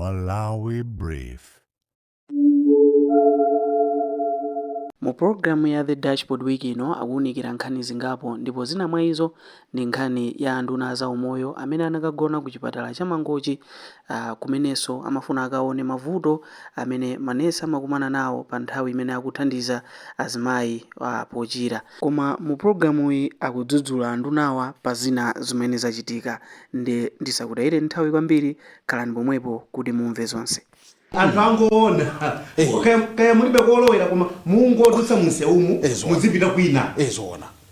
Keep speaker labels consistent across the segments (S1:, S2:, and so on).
S1: Malawi Brief.
S2: Mu programu ya The Dashboard Week ino akuwunikira nkhani zingapo ndipo zina mwa izo ndi nkhani ya anduna za umoyo amene anakagona ku chipatala cha Mangochi kumenenso amafuna akaone mavuto amene manesi amakumana nawo pa nthawi imene akuthandiza azimayi pochira. Koma mu programu iyi akudzudzula andunawa pa zina zimene zachitika. Ndisakutayire nthawi kwambiri, khalani pomwepo kuti mumve zonse.
S3: Anthu angoona kaya mulibe kolowera koma mungodutsa museumu muzipita kwina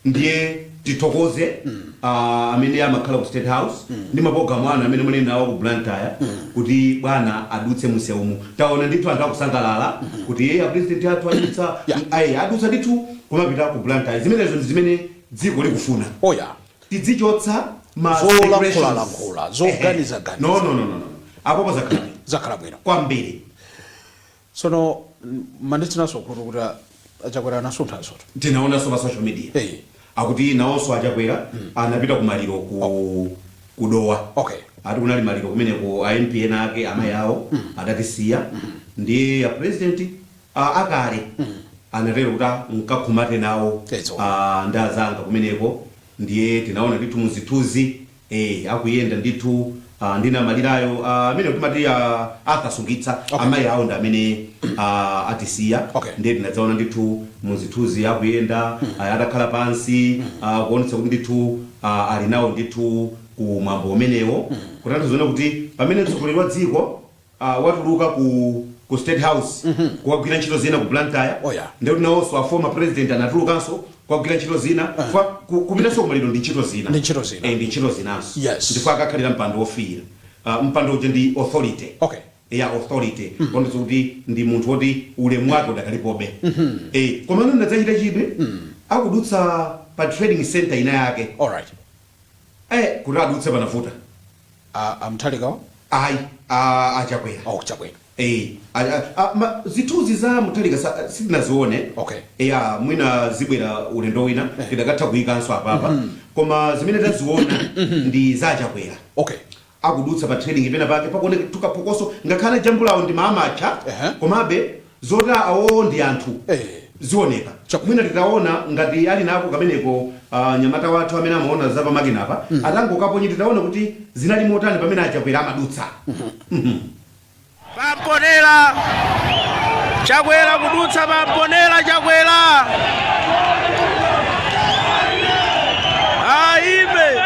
S3: ndiye titokoze amene amakhala ku State House ndi maprogramu anu amene muli nawo ku Blantyre kuti bwana adutse museumu. Taona ndithu anthu akusangalala kuti president athu adutsa ndithu kumapita ku Blantyre. Zimenezo ndi zimene dziko likufuna. Tidzichotsa
S4: zolankhula zoganiza
S3: no apopo zakhala bwino kwambiri.
S4: Sono manditsinaso kuti achakwera nasunthaso
S3: tinaona so pa social media akuti nawonso achakwera anapita kumaliro kudowa ati kunali maliro kumene ku AMPN ake amayi awo adatisiya ndi ya president akale anatero kuti nkakhumate nawo ndazanga kumeneko. Ndiye tinaona ndithu muzithuzi akuyenda ndithu ndina malirayo amene kumati akasungitsa amayi awo ndi amene atisiya. Ndiye tinadzaona ndithu muzithuzi akuyenda adakhala pansi kuonetsa kuti ndithu ali nawo ndithu ku mwambo umenewo kutanthauza kuti pamene mtsogoleri wa dziko watuluka ku State House kukagwira ntchito zina ku Blantyre ndiye kuti nawonso a former president anatulukanso kukagwira ntchito zina kupitanso kumaliro ndi ntchito zina ndi ntchito zinanso ndipo akakhalira mpando wofira. Mpando uja ndi authority authority kondetsa kuti ndi munthu woti ulemu wake udakalipobe. Koma nuna dzachita chidwe akudutsa pa trading center ina yake kuti adutse panafuta
S4: amthalikawo
S3: achakwera zithuzi za Muthalika sitinazione mwina zibwera ulendo wina tidakatha kuyikanso apapa koma zimene taziona ndi zachakwera akudutsa pa trading pena pake pakuoneka tukapokoso ngakhale jambulawo ndi maamacha komabe zota awo ndi anthu zioneka. Mwina titaona ngati ali nako kameneko nyamata wathu amene amaona za pamakinapa atangokaponyi titaona kuti zinali motani pamene achakwera amadutsa.
S5: Pamponera chakwera kudutsa pamponera chakwera aime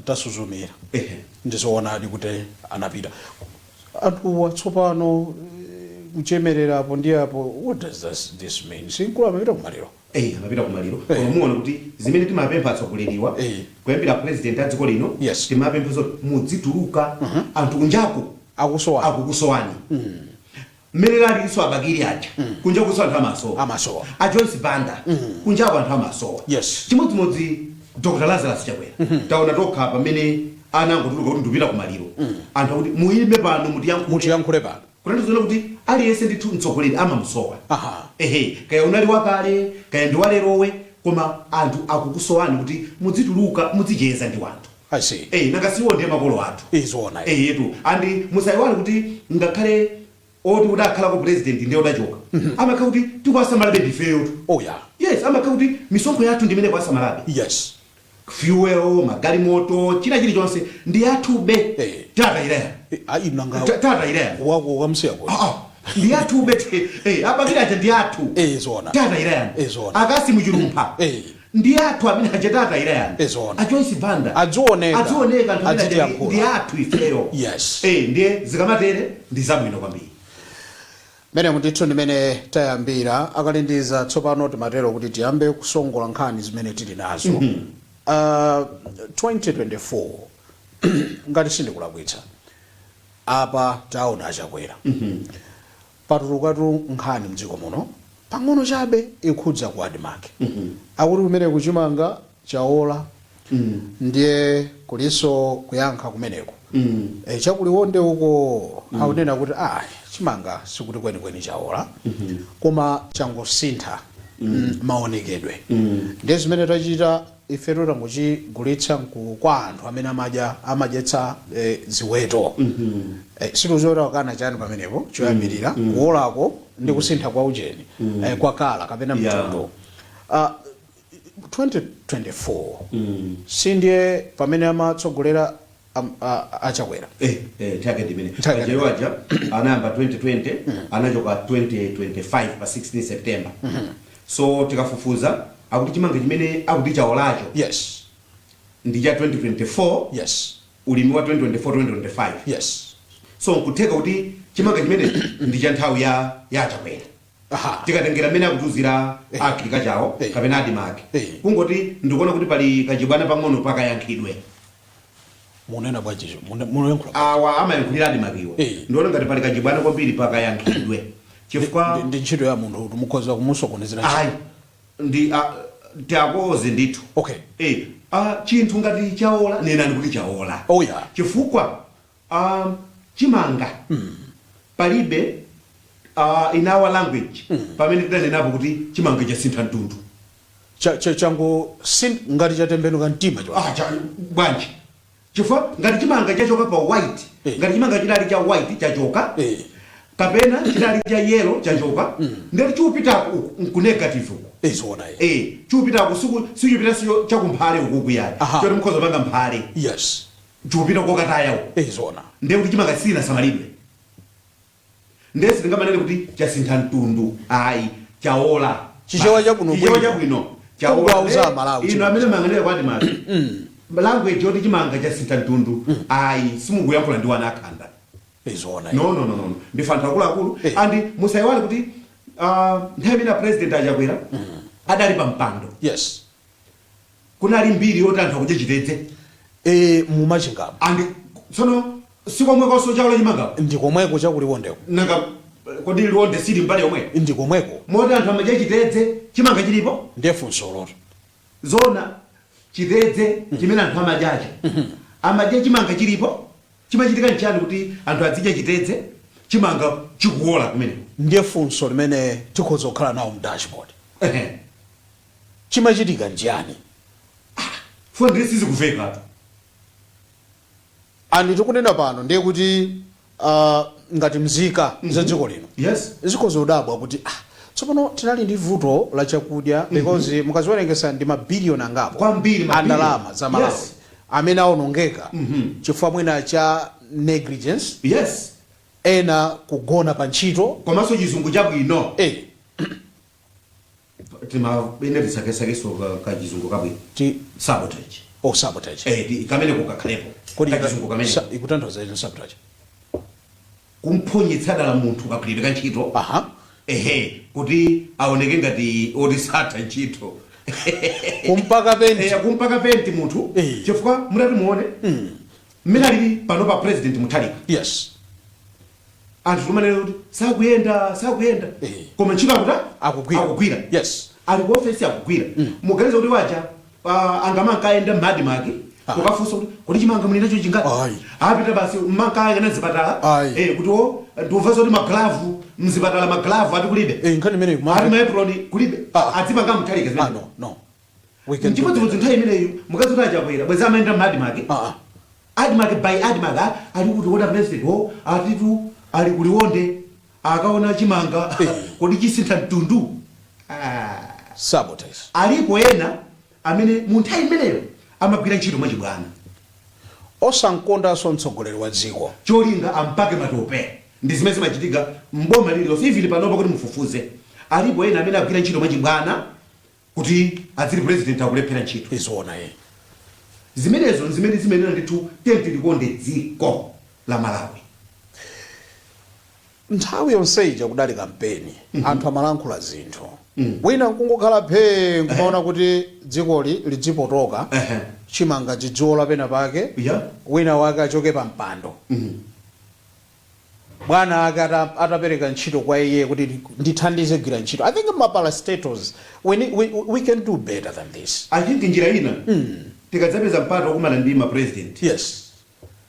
S4: tasuzumira ndizoona ali kuti anapita anthu watsopano kuchemererapo ndi apo. What does this mean? Sinkulu amapita kumaliro
S3: amapita kumaliro koma muona kuti zimene timapempha atsogoleriwa kuyambira president a dziko lino timapempha zoti mudzituluka anthu kunjaku akukusowani mmene alinso abakiri aja kunja kuso anthu amasowa a Joyce Banda kunjaku anthu amasowa chimodzimodzi Dr. Lazarus Chakwera taona tokha pamene anangotuluka kuti ndipita kumaliro anthu kuti muime pano
S4: mutiyankhule pano
S3: kutanthauza kuti aliyense ndithu mtsogoleri amamusowa. Kaya unali wakale kaya ndi walerowe koma anthu akukusowani kuti mudzituluka mudzicheza ndi wanthu. Nakasiwo ndiye makolo athu yetu andi musayiwale kuti ngakhale oti udakhala ku president ndiye udachoka amakhala kuti tikuwasamalabe ndifeyo amakhala kuti misonkho yathu ndimene kwasamalabe fuel magalimoto china chilichonse ndi athube tata ilaya
S4: wako kamsiyako
S3: ndi athube abakira aja ndi athu tata ilaya akasi muchilumpha ndi athu amene aja tata ilaya a Joyce Banda adzioneka ndi athu ifeyo ndiye zikamatere ndi zabwino kwambiri.
S4: Mene mutithu ndimene tayambira akalindiza tsopano timatero kuti tiyambe kusongola nkhani zimene tili nazo. 2024 ngati sindikulakwitsa apa taona achakwera patulukatu nkhani mdziko muno pang'ono chabe ikhudza ku Admark akuti kumene kuchimanga chaola ndiye kuliso kuyankha kumeneko chakuliwonde uko akunena kuti chimanga sikuti kwenikweni chaola koma changosintha maonekedwe ndiye zimene tachita ife tangochigulitsa kwa anthu amene amadyetsa ziweto situzora kana chani pamenepo choyambirira kuolako ndi kusintha kwa ujeni kwa kala kapena mtundu 2024 sindiye pamene amatsogolera achakwera
S3: take dimene ajewaja anayamba 2020 anachoka 2025 pa 16 September so tikafufuza akuti chimanga chimene akuti chaolacho
S4: yes
S3: ndi cha 2024
S4: yes
S3: ulimi wa 2024-2025
S4: yes
S3: so nkuteka kuti chimanga chimene ndi cha nthawi ya chakwera tikatengera mmene akutuzira akilika chawo kapena Admark kungoti ndikuona kuti pali kachibwana pang'ono pakayankhidwe
S4: munena bwachicho munayankhula
S3: awa amayankhulira Admark iwo ndiona ngati pali kachibwana kwambiri pakayankhidwe chifukwa
S4: ndi ntchito ya munthu kuti mukhoza kumusokonezera
S3: ndi tiakoze ndithu
S4: okay
S3: chinthu ngati chaola nenani kuti chaola chifukwa chimanga palibe in our language pamene tidanenapo kuti chimanga chasintha mtundu
S4: changu ngati chatembenuka mtima
S3: bwanji chifukwa ngati chimanga chachoka pa white ngati chimanga chidali cha white chachoka kapena chidali cha yellow chachoka ndeti chupitako ku negative
S4: izona
S3: chupitako sichupita siyo chakumphale ukuku yani choti mukhoza panga mphale
S4: yes
S3: chupita kokatayawo
S4: izona
S3: ndiye kuti chimanga sina samalidwe ndesi tingamanene kuti chasintha mtundu chaola
S4: chichewa chabwino
S3: chaola Malawi ino amene manganira kwa Admark language yoti chimanga chasintha mtundu simukuyankhula ndi wana akhanda
S4: izona
S3: no ndifantha akuluakulu andi musayiwale kuti nthawi ina president achakwera adali pa mpando
S4: yes
S3: kunali mbiri yoti anthu akudya chitedze
S4: mumachingamo
S3: andi tsono sikomwekonso chaola chimanga
S4: ndikomweko chakuliwondeko
S3: nanga kodi liwonde sili mbali yomwe
S4: ndikomweko
S3: moti anthu amadya chitedze chimanga chilipo
S4: ndefunsoloto
S3: zona chitedze chimene anthu amadyacho amadya chimanga chilipo chimachitika nchani kuti anthu adzidya chitedze chimanga chikuola kumene
S4: ndiye funso limene tikhoza kukhala nawo mu dashboard chimachitika njani
S3: fundi sizikuveka
S4: ani tikunena pano ndiye kuti ngati mzika za dziko lino
S3: yes
S4: zikhoza udabwa kuti tsopano tinali ndi vuto la chakudya because mukaziwerengesa ndi mabiliyoni angapo
S3: kwambiri
S4: andalama za Malawi amene aonongeka chifukwa mwina cha negligence
S3: yes
S4: ena kugona pa ntchito
S3: komanso chizungu chabwino ine tisakesakeso ka chizungu kabwino sabotage
S4: sabotage
S3: kamene kukakhalepo kachizungu kamene
S4: ikutanthauza ino sabotage
S3: kumphonyetsa dala munthu kagwiridwe ka ntchito kuti aoneke ngati otisatha ntchito kumpaka penti munthu chifukwa mutati muone mmene alili pano pa president Mutharika
S4: yes
S3: anthu tumanena kuti sakuyenda koma ntchito akugwira
S4: yes
S3: ali ku ofesi akugwira muganiza kuti waja angamankaenda m'Admark kukafunsa kuti kodi chimanga muli nacho chingati apita basi mmankaayang'ana zipatala kuti ndiumva zoti maglavu mzipatala maglavu ati kulibe
S4: nkhani imene
S3: ati maeproni kulibe adzipanga Mutharika zimene chimodzimodzi nthawi imeneyo mukazi kuti achakwera bweza amaenda m'Admark Admark by Admark ali kuti wona president atitu ali kuliwonde akaona chimanga kodi chisintha mtundu
S4: sabotage
S3: alipo ena amene munthawi imeneyo amagwira ntchito mwachibwana
S4: osankondanso mtsogoleri wa dziko
S3: cholinga ampake matope ndi zimene zimachitika mboma lililonse ivili panopa kuti mufufuze alipo ena amene agwira ntchito mwachibwana kuti adziri president akulephera ntchito
S4: izona
S3: zimenezo zimenena ndithu tenti likonde dziko la Malawi
S4: nthawi yonse ija kudali kampeni anthu amalankhula zinthu wina nkungokhala phe nkumaona kuti dzikoli lidzipotoka chimanga chidzola pena pake wina wake achoke pa mpando bwana ake atapereka ntchito kwa iye kuti ndithandize gwira ntchito. I think maparastatals we can do better than this.
S3: I think njira ina tikadzapeza mpata wokumana ndi ma president.
S4: Yes.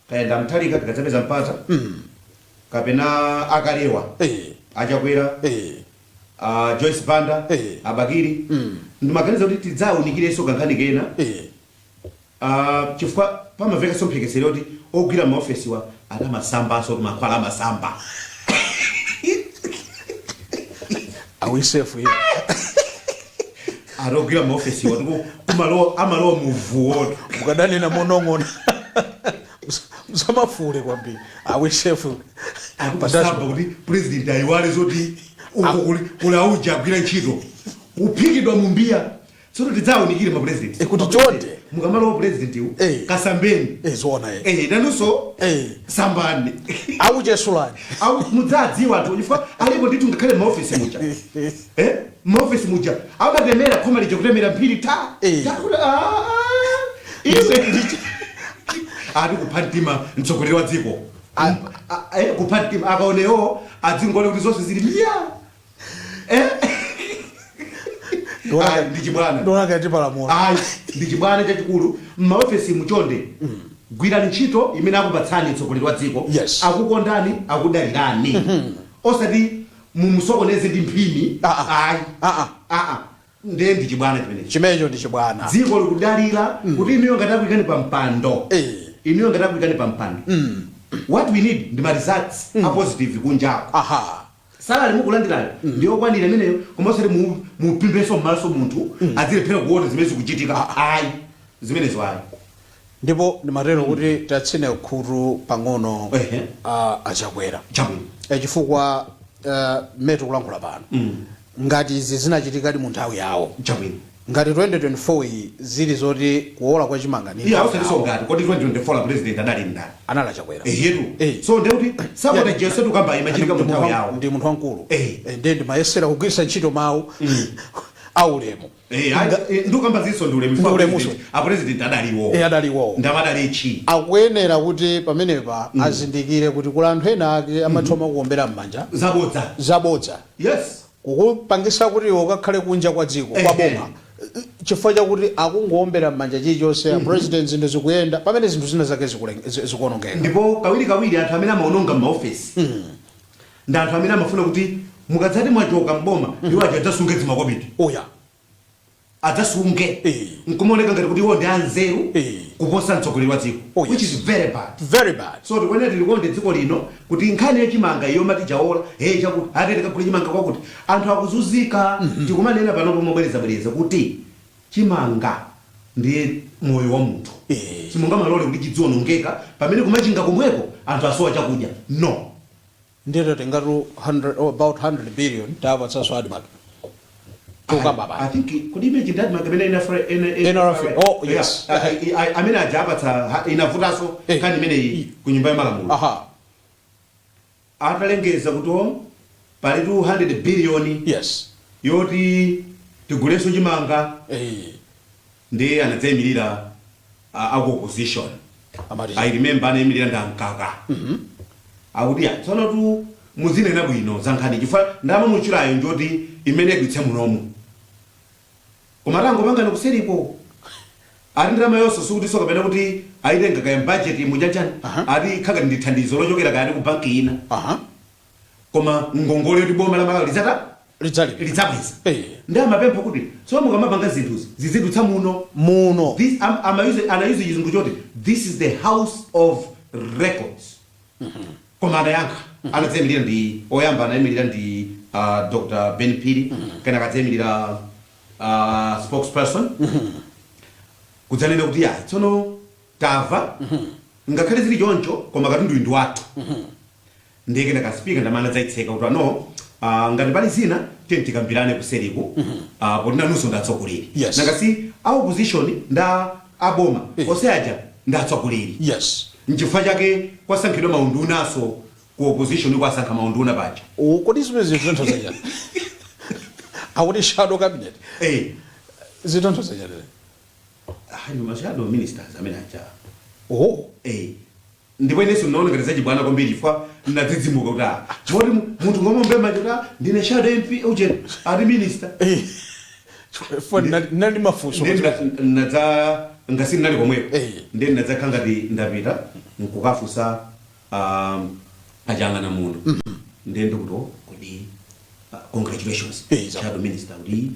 S3: Kaenda Mutharika tikadzapeza mpata kapena akalewa achakwera Joyce Banda Abakiri ndimaganiza kuti tidzawunikireso kankhani kena chifukwa pamaveka somphekesero kuti ogwira maofesi wa ana masamba so makwala masamba
S4: awi safe here
S3: arogwira maofesi wa kumalo amalo muvuo
S4: mukadani na monongona msamafule kwambiri awi safe
S3: akupasamba kuti president ayiwale zoti kula ujagwira ntchito uphikidwa mumbia soto tidzawunikire ma president
S4: kuti chonde
S3: mukamalo president u kasambeni
S4: zona
S3: nanuso sambani
S4: au jesulani
S3: au mudzadziwa watu chifukwa alipo nditu ngakhale ma office muja ma office muja amatemera koma lije kutemera mphiri ta iwe ari kuphatima mtsogoleri wa dziko kuphatima akaoneo adzingole kuti zonse zili miya ndichibwana
S4: ndona kati palamola
S3: ndichibwana chachikulu maofesi muchonde gwirani ntchito imene akupatsani mtsogoleri wa dziko akukondani akudalirani osati mumusokoneze ndi mphini ndiye ndichibwana
S4: chimenecho ndichibwana
S3: dziko likudalira kuti iniyo ngatakuikani pa mpando iniyo ngatakuikani pa mpando what we need ndi ma results a positive kunjako salary mukulandirayo ndiyo kwanira imeneyo komanso mupimbeso m'maso munthu azilephera kuona zimene zikuchitika zimenezo ayi
S4: ndipo ndimatero kuti tatsine khutu pang'ono achakwera chifukwa meto kulankhula pano ngati izi zinachitikadi mu nthawi yawo ngati 2024 zili zoti kuola kwa chimanga
S3: ni so ngati kodi 2024 la president adali ndani
S4: anala chakwera
S3: yetu so ndeuti sabota jesu tukamba imachitika mu nthawi yawo
S4: ndi munthu wankulu ndi mayesera kugwirisa ntchito mawu aulemu
S3: ndukamba ziso ndi ulemu a president adaliwo ndamadalichi
S4: akuyenera kuti pamenepa azindikire kuti kula anthu ena ake amathoma kuombera m'manja zabodza
S3: yes
S4: kukupangisa kuti ukakhale kunja kwa dziko kwa boma chifukwa chakuti akungoombera m'manja chilichonse president zinthu zikuyenda pamene zinthu zina zake zikuonongeka
S3: ndipo kawiri anthu amene amaononga m'maofesi ndi anthu amene amafuna kuti mukadzati mwachoka mboma iwo adzasunge dzimakomiti adzasunge nkumaoneka ngati kuti iwo ndi anzeru kuposa mtsogoleri wa dziko which is very bad so tikuyenera tilikonde dziko lino kuti nkhani yachimanga iyo mati chaola chakuti atete kagule chimanga kwakuti anthu akuzunzika tikumanena panopo mobwereza kuti chimanga ndiye moyo wa munthu simungamalole kuti chidzionongeka pamene kumachinga komweko anthu asowa chakudya no
S4: ndito tingatu about 100 billion tava tsaso adimaka
S3: I think could imagine that magamena
S4: yes
S3: amene ajapatsa inavutaso kani imene kunyumba ya malamulo atalengeza kuti pali 200 billion yoti tiguleso chimanga ndi anadzayimirira opposition I remember anayimirira ndamkaka akuti tsono tu muzinena bwino zankhani chifukwa ndama muchirayo njoti imene yagwitsa munomu kumalango pangana kuseripo ari ndirama yonse sukuti soka pena kuti aitenga kaya budget muchachani ari khaka ndi thandizo lochokera kaya ku banki ina koma ngongole yoti boma la Malawi lidzabweza ndama pempho kuti so mukamapanga zinthu zizidutsa muno this anayuze chizungu choti this is the house of records koma adayankha anadzayimirira ndi oyamba anayimirira ndi Dr. Ben Piri kana akadzayimirira spokesperson kudzanena kuti tsono tava ngakhale zili choncho koma katundu ndi wathu ndeke ndakasipika ndamana dzaitseka kuti no ngati pali zina tikambirane kuseriku kuti nanunso ndatsogoleri nangasi opposition nda aboma onse aja ndatsogoleri nchifukwa chake kwasankhidwa maundu naso ku opposition kwa sankha maunduna paja
S4: kodi zimezi zinthu zanyana akuti shadow cabinet zinthu zanyana
S3: hayi mashado ministers amene acha ndipo ineso naona ngati zachibwana kwambiri fa ndadzidzimuka kuti moti munthu ngomombe majuta ndine shadow MP uje ali minister
S4: for nani mafuso
S3: ndadza ngasini nali komweko ndeni ndadzakhala ngati ndapita nkukafusa ajanga na munthu ndende kuti kodi congratulations shadow minister kuti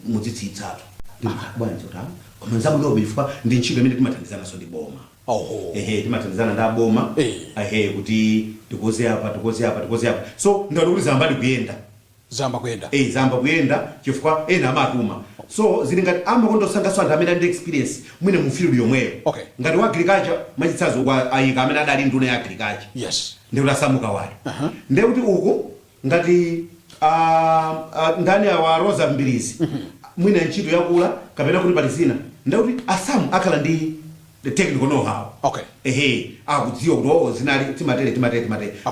S3: mudzitsitsatu bwana chota komanza bwino bifa ndi ntchito imene timathandizana so ndi boma timathandizana nda boma kuti tikoze apa so ndikuti kuti zamba kuyenda chifukwa ena amatuma so zili ngati amakondosanga anthu amene ndi experience mwine mu field yomweyo ngati wa agriculture machitsazo kwa ayika amene adali nduna ya agriculture ndikuti asamuka wali ndikuti uku ngati ndani wa Rosa Mbilizi mwina ntchito yakula kapena kuti palizina ndikuti asamu akhala ndi the technical know how akudziwa kuti zinali timatere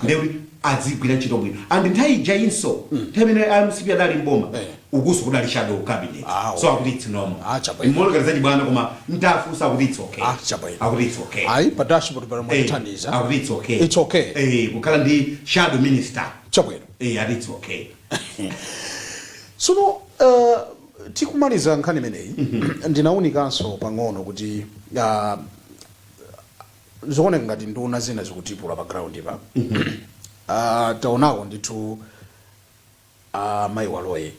S3: ndikuti adzigwira ntchito bwino and nthawi jainso temene amsipi adali mboma ukuso kudali shadow cabinet so akuti it's normal imoleka zachibwana koma ntafusa akuti it's okay akuti it's okay
S4: ayi pa dashboard pala mwathandiza
S3: akuti it's okay kukhala ndi shadow minister
S4: chabwino
S3: ati it's okay
S4: so tikumaliza nkhani imeneyi ndinaunikanso pang'ono kuti zooneka ngati nduna zina zikutipula pa ground pa taonako ndithu mayi waloye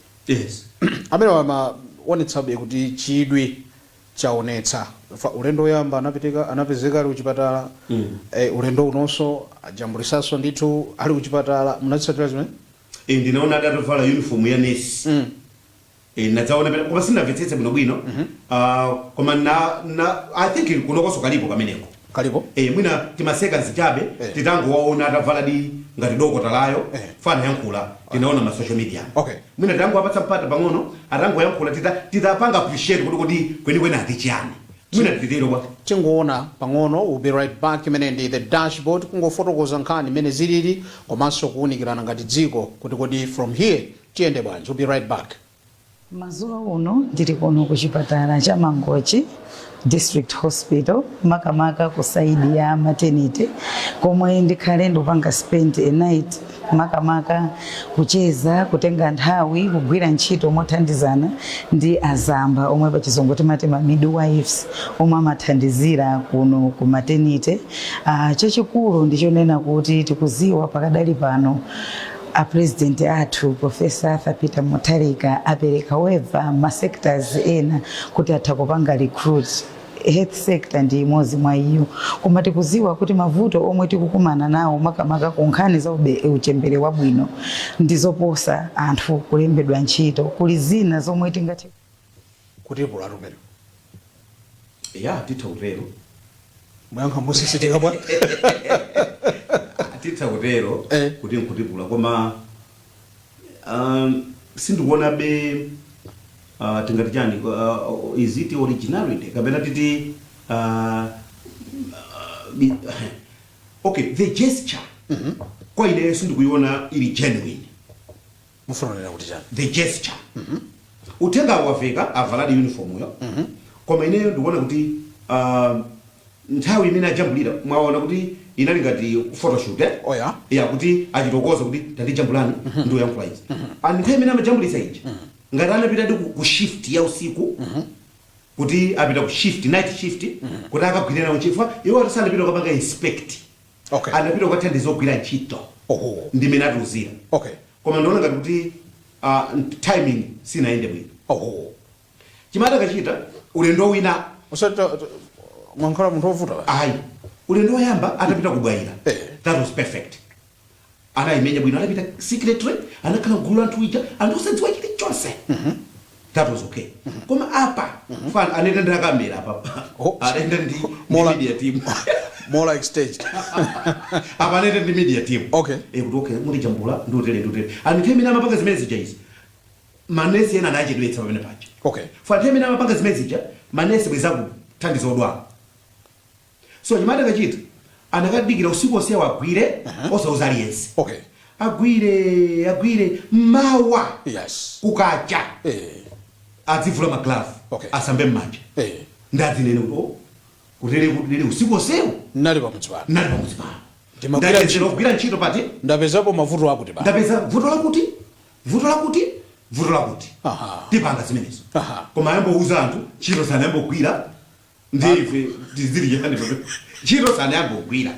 S4: amene amaonetsabe kuti chidwi chaonetsa ulendo oyamba anapezeka ali kuchipatala ulendo unonso ajambulisanso ndithu ali kuchipatala munazitsatira zimene
S3: ndinaona adatovala uniform ya nesi nadzaona pena koma sinamvetsetse bwinobwino koma I think kunokonso kalipo kameneko mwina timaseka zichabe titangowaona atavala di ngati dokota layo fana yankhula tinaona ma social media mwina tango apatsa mpata pang'ono atango yankhula titapanga appreciate kuti kwenikweni atichiyani mwina titero kwa
S4: tingoona pang'ono we'll be right back imene ndi the dashboard kungofotokoza nkhani imene zilili komanso kuunikirana ngati dziko kuti kodi from here tiyende bwanji. We'll be right back.
S6: Mazuwa uno ndiri kuno kuchipatala cha Mangochi District Hospital makamaka kusaidi ya maternity komwe ndikhale ndopanga spend a night makamaka kucheza kutenga nthawi kugwira ntchito mothandizana ndi azamba omwe pachizungu timati ma midwives omwe amathandizira kuno ku maternity. Chachikulu ndichonena kuti tikuziwa pakadali pano a president athu Professor Arthur Peter Mutharika apereka weva ma sectors ena kuti atakupanga recruit health sector ndi imodzi mwa iyo koma tikuziwa kuti mavuto omwe tikukumana nawo makamaka ku nkhani za uchembere wabwino ndizoposa anthu kulembedwa ntchito kuli zina zomwe tingati
S4: kutipula rumero
S3: titautero
S4: mwankha musisitika bwa
S3: titautero kuti nkutipula koma sindikuona be tingati chani is it originality kapena titi okay the gesture kwa ile sindikuiona ili genuine
S4: mufanana kuti chani
S3: the gesture utenga wafika avaladi uniform yo koma ineyo ndikuona kuti nthawi imene ajambulira mwaona kuti inali ngati photoshoot kuti achitokoza kuti tandijambulani ndo yankhula izi and nthawi imene amajambulisa iji ngati anapita ku shift ya usiku kuti apita ku shift night shift kuti akagwirira uchifwa iwo atasanapita kupanga inspect anapita kukathandiza ogwira ntchito ndi imene atiuzira koma ndiona ngati kuti timing sinaende bwino chimata kachita ulendo wina
S4: mwankhala munthu ovuta
S3: ayi ulendo wayamba atapita kubwaira that was perfect anayimenya bwino anapita secretary anakhala gulu la anthu ija anthu osadziwa chilichonse that was okay koma apa fana anenda kamera apa anenda ndi media team
S4: more like stage
S3: apa anenda ndi media team
S4: kuti
S3: okay muri jambula ndotele and themina amapanga zimene zija izi manesi ena anachedwetsa pamene paja for themina amapanga zimene zija manesi bweza kuthandiza odwala so chimata kachita anakadikira usiku wonse agwire osauza aliyense.
S4: Okay.
S3: Agwire mawa.
S4: Yes.
S3: Kukacha. Adzivula maglavu.
S4: Okay.
S3: Asambe mmanja. Ndazinene kuti usiku wonsewo
S4: nali pamutsipano.
S3: Ndapeza kugwira ntchito pati.
S4: Ndapezapo mavuto akuti ba.
S3: Ndapeza vuto lakuti. Tipanga zimenezo. Koma yambouza anthu ntchito sana yambogwira ndife tizili yani ntchito sana yambogwira.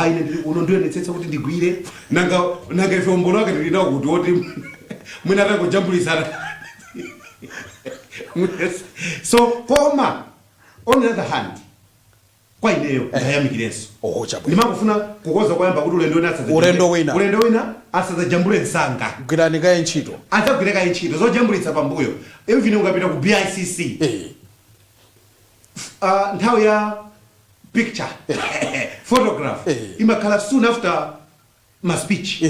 S3: Ine ndili kuno ndiyonetsetsa kuti ndigwire nanga ife umbolo wake ndilinawo kuti oti mwina atangojambulizana. So koma on the other hand kwa ineyo ndayamikirenso. Ndimangofuna kukoza kwayamba kuti ulendo wina asadzajambule nsanga.
S4: Gwirani kaye ntchito.
S3: Adzagwire kaye ntchito zojambulitsa pambuyo. Even ungapita ku BICC. Nthawi ya picture photograph imakhala soon after my speech.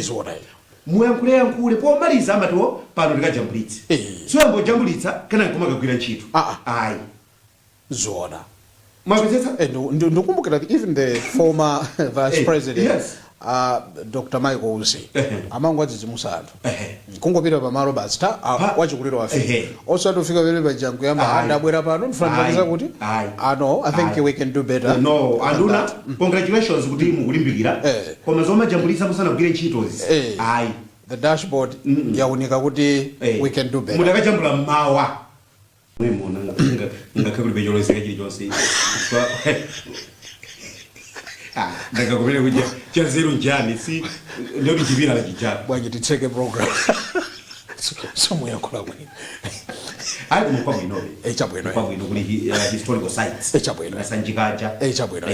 S3: Muyankhule pomaliza amatiwo pano ndikajambulitse. So yambojambulitsa kana nkomakagwira ntchito. Ayi.
S4: Zona.
S3: Ndikumbukira
S4: even the former vice president Dr. Michael Usi amangu adzidzimusa anthu kungopita pamalo basi wachikuliro wafe osatofika pele pajangu yamba andabwera pano ndifanikiza kuti no, I think we can do better.
S3: No, anduna congratulations kuti mukulimbikira koma zoma jambulisa musanagwire ntchitozi.
S4: The dashboard yaunika kuti we can do better.
S3: Mudakajambula mawa mwemona ngakakuli bejoloseka chili chonse. Ndakakupele kuja cha zero njani si ndio kijibira la kijana.
S4: Bwanji titseke program. Somo yakula kwini.
S3: Ayi kumukwa inobe.
S4: Echabweno.
S3: Kwa ino kuli historical sites.
S4: Echabweno.
S3: Sanjikaja.
S4: Echabweno.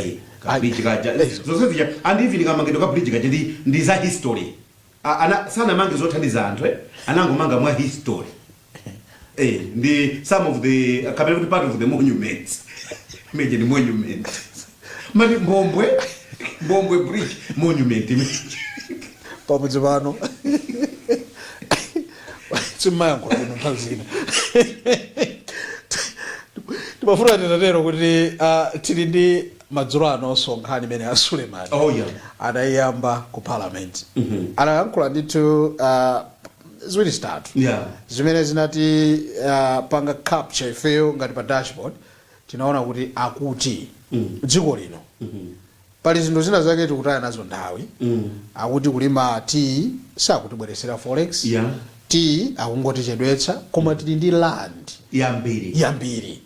S3: Kabridge kaja. Zozozija and even kama ngendo kabridge kaja ndi za history. Ana sana mange zothandiza anthu anango manga mwa history. Some of the part of the monuments. Imagine monument. Mani Mbombwe Bridge monument.
S4: Pamoja vano. Tsimango ndinotazina. Timafuna ndinatero kuti tili ndi madzulo anosonkhani mene a Suleiman. Anayamba ku parliament. Anayankhula ndithu ziwiri zitatu. Zimene zinati panga capture ifeyo ngati pa dashboard tinaona kuti akuti dziko lino pali zinthu zina zake tikutaya nazo nthawi. Akuti kulima tea sakutibweresera forex. Tea akungotichedwetsa koma tili ndi land yambiri.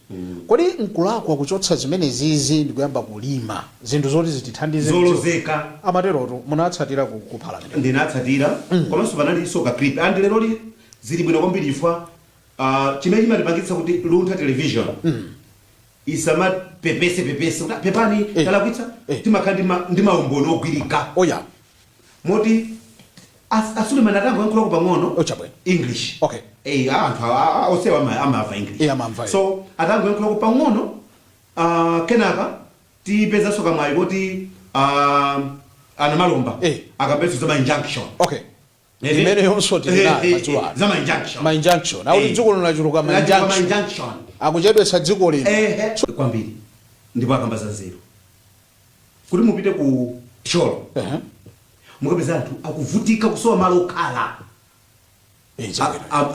S4: Kodi nkulakwa kuchotsa zimene zizi ndikuyamba kulima zinthu zoti zitithandize
S3: zolozeka
S4: amateroto munatsatira ku parliament.
S3: Ndinatsatira komanso panali soka clip and lero zili bwino kwambiri ifwa chimene chimatipangitsa kuti Luntha television isama pepese pepani talakwitsa timakhala ndi maumbono ogwirika. Moti Suleiman atango yankula kupang'ono English. Anthu osewa amava English. So atango yankula kupang'ono kenaka tipeza soka mwayi kuti ana malomba akapeso zama injunction.
S4: Imene yonso tilinayo
S3: zama
S4: injunction. Auti dziko lino lachuluka ma injunction. Akuchedwetsa dziko lino.
S3: Kwambiri ndipo akamba za zero. Kuti mupite ku Cholo. Mukapeza anthu akuvutika kusowa malo okhala.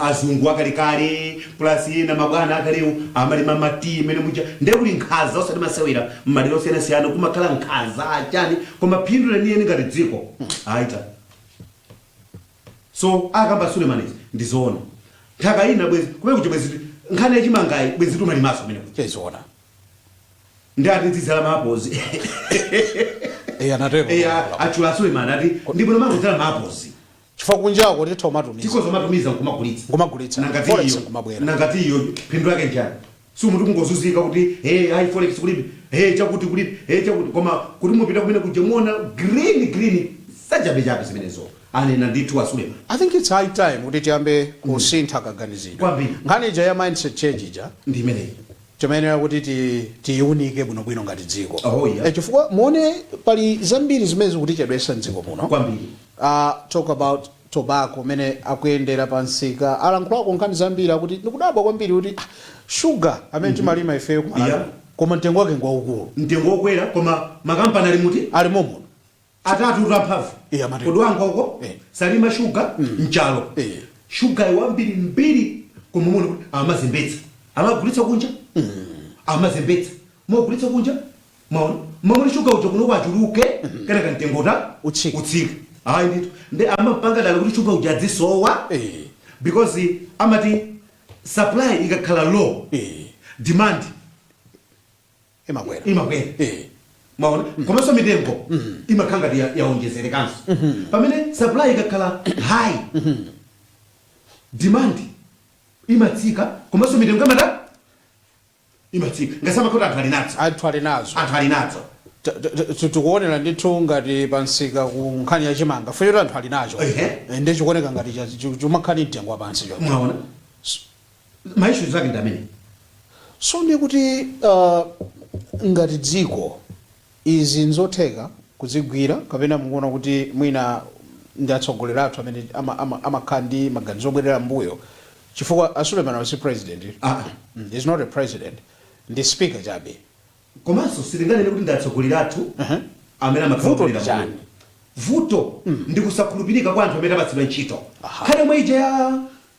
S3: Azungu akalikale plus ina mabwana akalewo amalima mati mene muja ndekuli nkhaza osati masewera mmaliro osiyana kumakhala nkhaza achani koma phindu leniyeni ngati dziko aita. So akamba Suleiman ndizoona nthaka ina bwezi kumene kuja bwezi nkhani yachimangayi bwezi tumalimaso kumene kuja ndati tizala maapozi.
S4: Anatero.
S3: Achula Suleiman ati ndipo nomango tala maapozi.
S4: Chifukwa kunjawo kuti tomatumiza.
S3: Tiko zomatumiza nkumagulitsa. Nangati iyo phindu yake njani. Si munthu kungozunzika kuti hai forex kulibe, chakuti kulibe, chakuti koma kuti mupita kumene kuja muona green sajabe zimenezo. Anena ndithu Suleiman.
S4: I think it's high time kuti tiyambe kusintha kaganizidwe.
S3: Kwambiri.
S4: Nkhani ija ya mindset change ija.
S3: Ndi imeneyi.
S4: Chomene kuti tiunike bwinobwino ngati dziko. Chifukwa muone pali zambiri zimene zikutichedwetsa mdziko muno.
S3: Kwambiri.
S4: Talk about tobacco mene akuyendera pansika alankhulako nkhani zambiri akuti ndikudabwa kwambiri kuti sugar amene timalima ifeyo kumalawi koma mtengo wake ngwaukulu
S3: mtengo wokwera koma makampani ali muti
S4: alimo muno
S3: atatu utamphavu kodwanga uko Salima Sugar mchalo sugar iwambiri mbiri kumumuno amazembetsa amagulitsa kunja amazembetsa mogulitsa kunja maona sugar ucho kuno kwachuluke kana kantengota utsika hayi ndito nde amapanga dala kuti sugar ujadzisowa because amati supply ikakhala low demand imakwera maona komanso mitengo imakhanga yaonjezerekanso pamene supply ikakhala high demand imatsika komanso mitengo imatsika ngasama kuti anthu ali nazo
S4: tikuonera ndithu ngati pansika ku nkhani ya chimanga feyoti anthu ali nacho ndi chikuoneka ngati chumakhani mtengo wa pansi cho
S3: mwaona maishu zake ndamene
S4: so ndi kuti ngati dziko izi nzotheka kuzigwira kapena mukuona kuti mwina ndi atsogoleri athu amene amakhala ndi maganizo obwerera mbuyo chifukwa Suleiman was president is not a president ndi speaker chabe
S3: komanso silinganene kuti ndi atsogoleri athu amene amakhala vuto ndi kusakhulupirika kwa anthu amene apatsidwa ntchito khale mwaija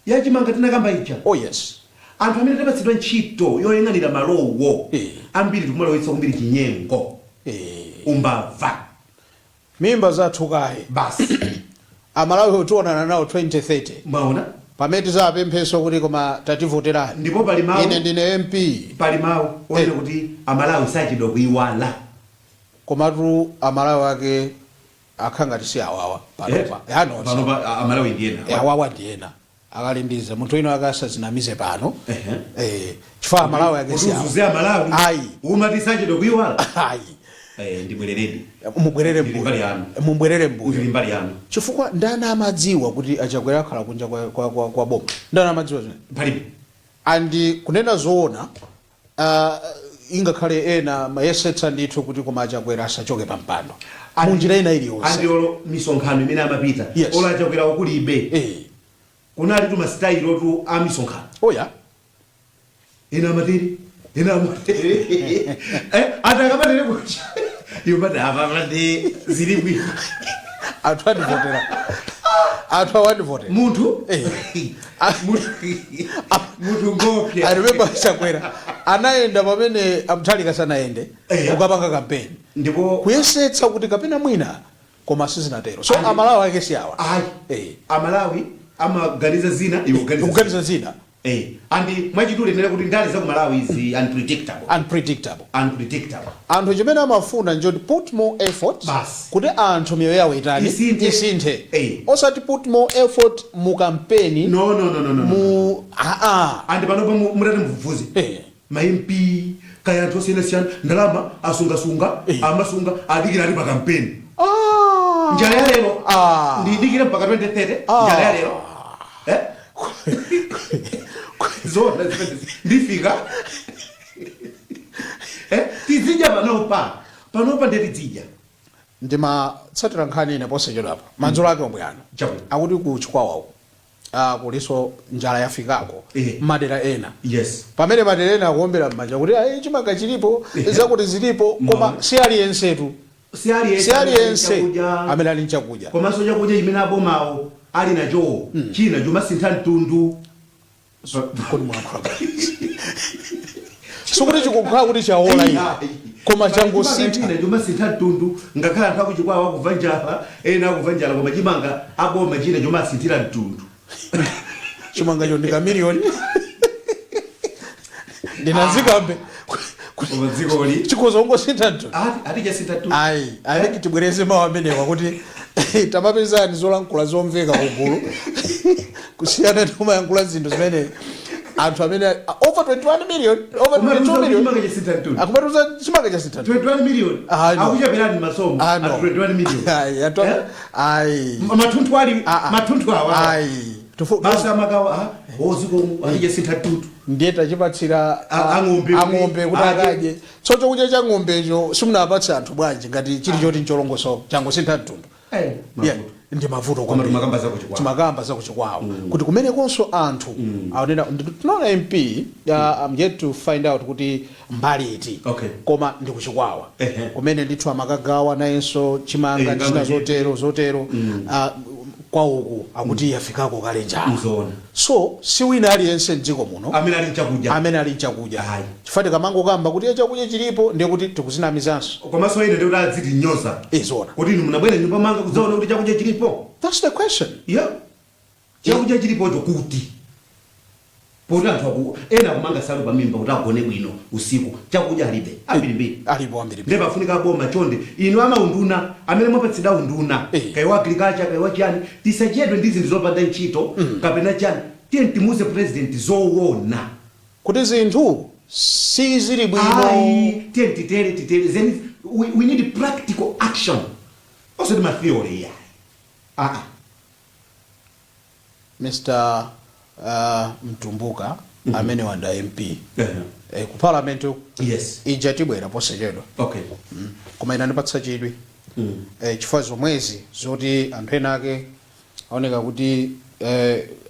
S3: ya chimanga tinakamba ija
S4: yes
S3: anthu amene apatsidwa ntchito yoyang'anira malowo ambiri tikumaloyetsa kumbiri chinyengo umbava
S4: mimba zathu kaye
S3: basi
S4: amalawi otionana nawo 2030
S3: maona
S4: pamene tizapempheso kuti koma tativoterani
S3: ndipo pali mawu
S4: ine ndine MP
S3: pali mawu onena kuti amalawi sachidwa kuiwala
S4: komatu amalawi ake akhanga tisi awawa
S3: panopa amalawi ndiyena
S4: awawa ndiyena akalindiza munthu ino akasazinamize pano chifukwa amalawi ake si
S3: awa
S4: ayi
S3: umati sachidwa kuiwala
S4: ayi
S3: ndibwerereni
S4: mubwerere mbuyo
S3: mbali yanu
S4: chifukwa ndani amadziwa kuti achakwera akhala kunja kwa boma ndani amadziwa zine
S3: palibe
S4: andi kunena zoona ingakhale ena mayesetsa ndithu kuti koma achakwera asachoke pampando munjira ina iliyonse
S3: andiolo misonkhano imene amapita ola achakwera okulibe kunali tumasitayilo tu amisonkhano ina matiri atakamatire kuti yobata avavade ziri bwi
S4: athu awandivotera
S3: munthu ngopi
S4: remember Chakwera anaenda pamene amthalika sanaende ukapanga kampeni ndipo kuyesetsa kuti kapena mwina koma sizinatero so amalawi ake si awa
S3: amalawi amaganiza zina
S4: iwoganiza zina
S3: andi mwachidule nena kuti ndali za kumalawi izi
S4: unpredictable
S3: anthu
S4: chimene amafuna njoti put more effort kuti anthu miyoyo yawo itani isinthe osati put more effort mu campaign
S3: no andi panopa mutati mvuvuzi maimpi kaya anthu osiyanasiyana ndalama asungasunga amasunga adikira ali pa campaign njala ya lero ndidikire mpaka 2030 njala ya lero zona ndifika tizija panopa ndetizija
S4: ndimatsatira nkhani ine posachedwapa madzulo ake omwe ano akuti kuchikwawawo kuliso njala yafikako madera ena pamene madera ena akuombera m'manja kuti chimanga chilipo zakuti zilipo koma si aliyensetu si aliyense amene ali nchakudya
S3: komanso chakudya chimene abomawo ali nacho china chomasintha mtundu
S4: sikuti chikukhala kuti chaola ine koma changosintha
S3: chomasintha mtundu ngakhala anthu akuchikwawa akubva njala ena akubva njala koma chimanga aboma china chomasinthira mtundu
S4: chimanga cho ndi kamiliyoni ndinazikambe chikoza ungosintha mtundu ati tibwereze mawu amenewa kuti tamapezani zolankhula zomveka kugulu kusiyana tomayankhula zinthu zimene anthu amene over 21 million over 22 million akumatuza chimanga cha sintha
S3: 21 million akuchaperani masomo 21 million mathunthu awa basa makawa oziko alije sintha tutu
S4: ndiye tachipatsira ang'ombe kuti akadye so chakudya cha ng'ombecho simunapatsa anthu bwanji ngati chili choti ncholongoso chango sintha mtundu ndi mavuto
S3: kwa makamba za kuchikwawo
S4: timakamba za kuchikwawo kuti kumene konso anthu aonena tunaona MP I'm yet to find out kuti mbali iti koma ndi kuchikwawa kumene ndithu amakagawa nayenso chimanga china zotero kwa uku akuti yafikako kale njala so si wina aliyense mdziko muno amene ali chakudya chifukwa kamango kamba kuti chakudya chilipo ndiye kuti tikuzinamizanso
S3: komanso ine ndikuti adziti nyoza
S4: izona
S3: kuti inu munabwera nyumba manga kudzaona kuti chakudya chilipo.
S4: That's the question.
S3: Yeah. Chakudya chilipo chokuti poti anthu ena kumanga salu pamimba kuti agone bwino usiku chakudya alibe
S4: alipo ambiri
S3: ndipo afunika boma chonde inu amaunduna amene mwapatsidwa unduna kaiwa agriculture kaiwa chani tisachedwe ndi zinthu zopanda ntchito kapena chani tiye timuze president zoona
S4: kuti zinthu si zili bwino
S3: tiye titere then we need practical action also the theory
S4: Mr. Mtumbuka amene wanda MP ku parliament ija tibwera posachedwa koma ina ndipatsa chidwi chifukwa zomwezi zoti anthu ena ake aoneka kuti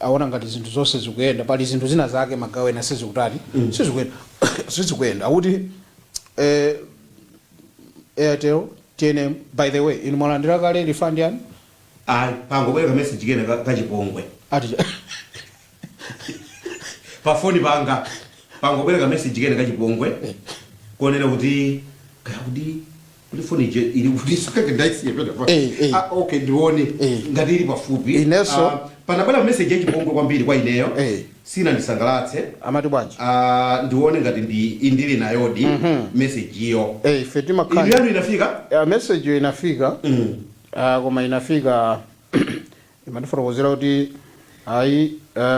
S4: aona ngati zinthu zonse zikuyenda pali zinthu zina zake magawo ena sizikutali sizikuyenda akuti Airtel TNM by the way inu mwalandira kale refund yani
S3: pangobwera message kena kachipongwe
S4: ati
S3: pa phone panga pangobwera message kena kachipongwe kuonera kuti phone ili kuti sokake ndaisiye pena okay ndione ngati ili pafupi
S4: ineso
S3: panabwera message yachipongwe kwambiri kwa ineyo sina ndisangalatse
S4: amati bwanji
S3: ndione ngati ndili nayodi message iyo
S4: Fatima Khan
S3: ili inafika
S4: message inafika koma inafika imanifotokozera kuti ayi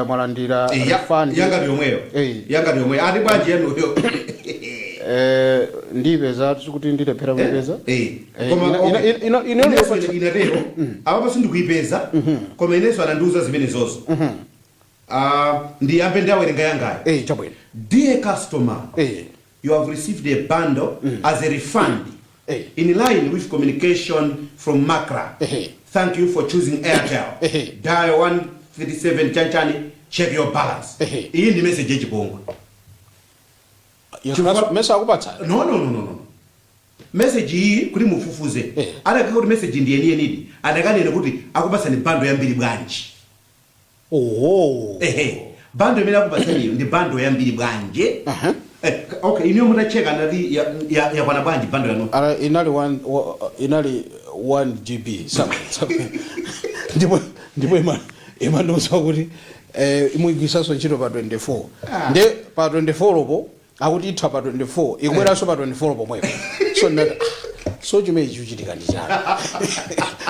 S4: mwalandira refund
S3: yanga yomweyo ati bwanji yenuyo
S4: ndipeza kuti ndilephera kupeza
S3: inatero apapo sindikuipeza koma ineso anandiuza zimene zozo ndiyambe ndawerenga yangayo
S4: chabwino.
S3: Dear customer, you have received a bundle as a refund in line with communication from Makra. Thank you for choosing Airtel. Dial 137 Chanchani, check your balance. Iyi ndi message yachipongwe.
S4: Message akupatsa?
S3: No. Message iyi kuti mufufuze. Adakaka kuti message ndiye nidi. Adakanene kuti akupatsa ni bundle yambiri bwanji. Bundle imene akupatsa ndi bundle yambiri bwanje. Okay, iniyo mutacheka ndati ya kwana bwanji bundle yanu.
S4: Inali 1 GB ndipo imanoza kuti imuyigwisaso ntchito pa 24 nde pa 24 lopo akuti itha pa 24 ikubweranso pa 24 pomwepo so chimene chichitika ndi chani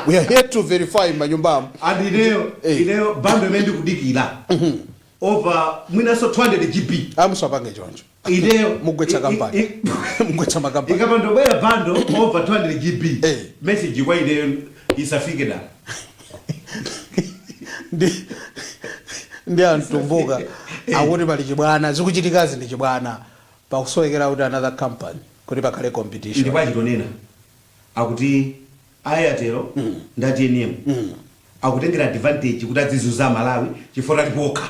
S4: we are here to verify manyumbamo
S3: and ineyo bundle imene ndikudikira over mwinaso 200 GB
S4: amusapange choncho
S3: ineyo
S4: mugwetsa kampani mugwetsa makampani
S3: ikapandobwera bundle over 200 GB message kwa ineyo isafike da
S4: ndi Mtumbuka akuti pali chibwana zikuchitikazi ndi chibwana pakusowekera kuti another company kuti pakhale competition
S3: ndi kwachitonena akuti Airtel ndati TNM akutengera advantage kuti azizuza Malawi chifukwa lipoka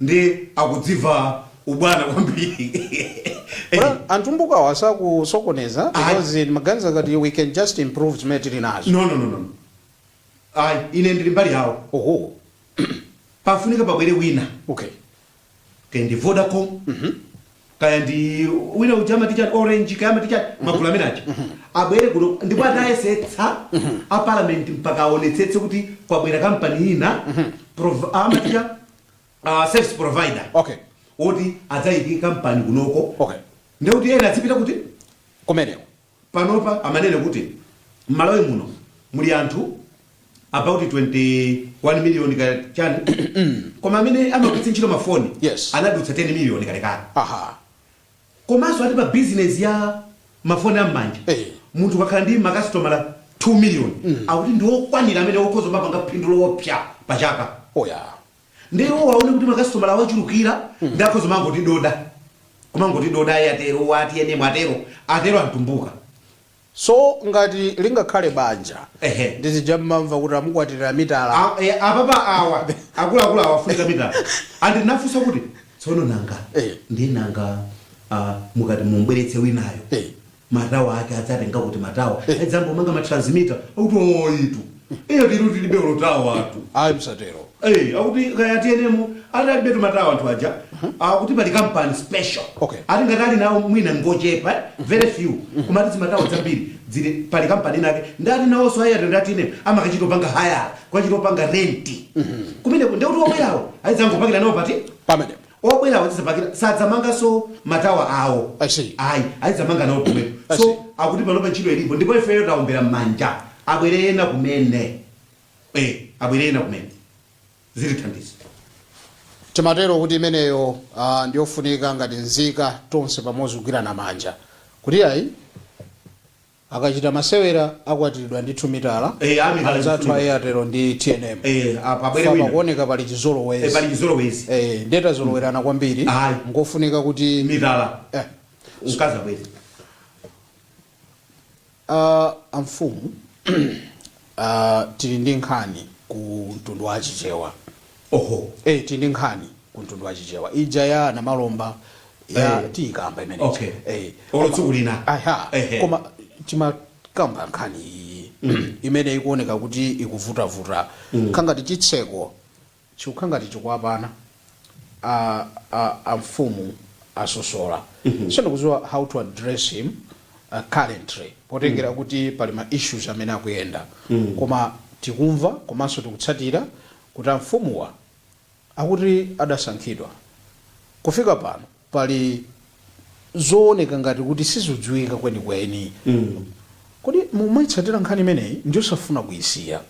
S3: ndi akudziva ubwana kwambiri
S4: Mtumbuka wasakusokoneza because maganiza kuti we can just improve zimene nazo.
S3: No. Ine ndili mbali yawo. Pafunika pabwere wina.
S4: Okay.
S3: Kendi Vodacom. Kaya ndi wina ujama ticha Orange kaya maticha magula menachi. Abwere kuno ndipo adayesetsa a parliament mpaka aonetsetse kuti kwabwera company ina amaticha service provider.
S4: Okay.
S3: Oti adzayiki company kunoko.
S4: Okay.
S3: Ndeuti ena atsipita kuti
S4: komeneko
S3: panopa amanene kuti Malawi muno muli anthu about 21 million chani koma amene amagwiritsa ntchito mafoni anadutsa 10 million kalekale. Komanso ati pa business ya mafoni am'manja munthu kakhala ndi makasitomala 2 million akuti ndi okwanira amene okhoza mapanga phindulo wopsa pachaka. Ndiwo waone kuti makasitomala wachulukira ndakhoza mangoti doda kumangoti doda Airtel wati ene mwatero atero Mtumbuka
S4: so ngati lingakhale banja ndizijamamva kuti amukwatira mitala
S3: apapa awa akuluakulu awafunika mitala andi nafunsa kuti tsono nanga ndi nanga mukati mumbweretse winayo matawa ake adzatenga kuti matawa adzambomanga matransmitter akuti oyitu iyo tiruti libero tawa atu
S4: ayi msatero
S3: akuti kayatienemo atalibetu matawa anthu aja akuti pali company special ati ngati ali nawo mwina ngochepa very few kumati zimatawa zambiri zili pali company nake ndati nawonso ayati ndati ine amakachitopanga haya kwachitopanga renti kumene ndekuti obwerawo ayidzangopakira nawo pati
S4: pamene
S3: obwerawo zizapakira sadzamanganso matawa awo ayi ayidzamanga nawo pomwepo so akuti panopa ntchito ilipo ndipo ifeyo taombera m'manja abwerena kumene abwerena kumene zilithandiza
S4: timatero kuti imeneyo ndiyofunika ngati nzika tonse pamodzi kugwirana manja kuti ayi akachita masewera akwatiridwa ndi 2 mitala azathu ayatero ndi TNM pakuoneka pali chizolowezi ndeta zolowerana kwambiri ngofunika kuti
S3: mitala ukaza bwezi
S4: amfumu tili ndi nkhani ku mtundu wa Chichewa tili ndi nkhani ku mtundu wa Chichewa ija ya namalomba ya tikamba imeneyo
S3: olotsukulina
S4: koma timakamba nkhani iyi imene ikuoneka kuti ikuvutavuta khangati chitseko chikukhangati chikuapana amfumu asosola sino kuziwa how to address him currently potengera kuti pali ma issues amene akuyenda koma tikumva komanso tikutsatira kuti amfumuwa akuti adasankhidwa kufika pano pali zooneka ngati kuti sizodziwika kwenikweni kodi mumwitsatira nkhani imeneyi ndiyosafuna kuyisiya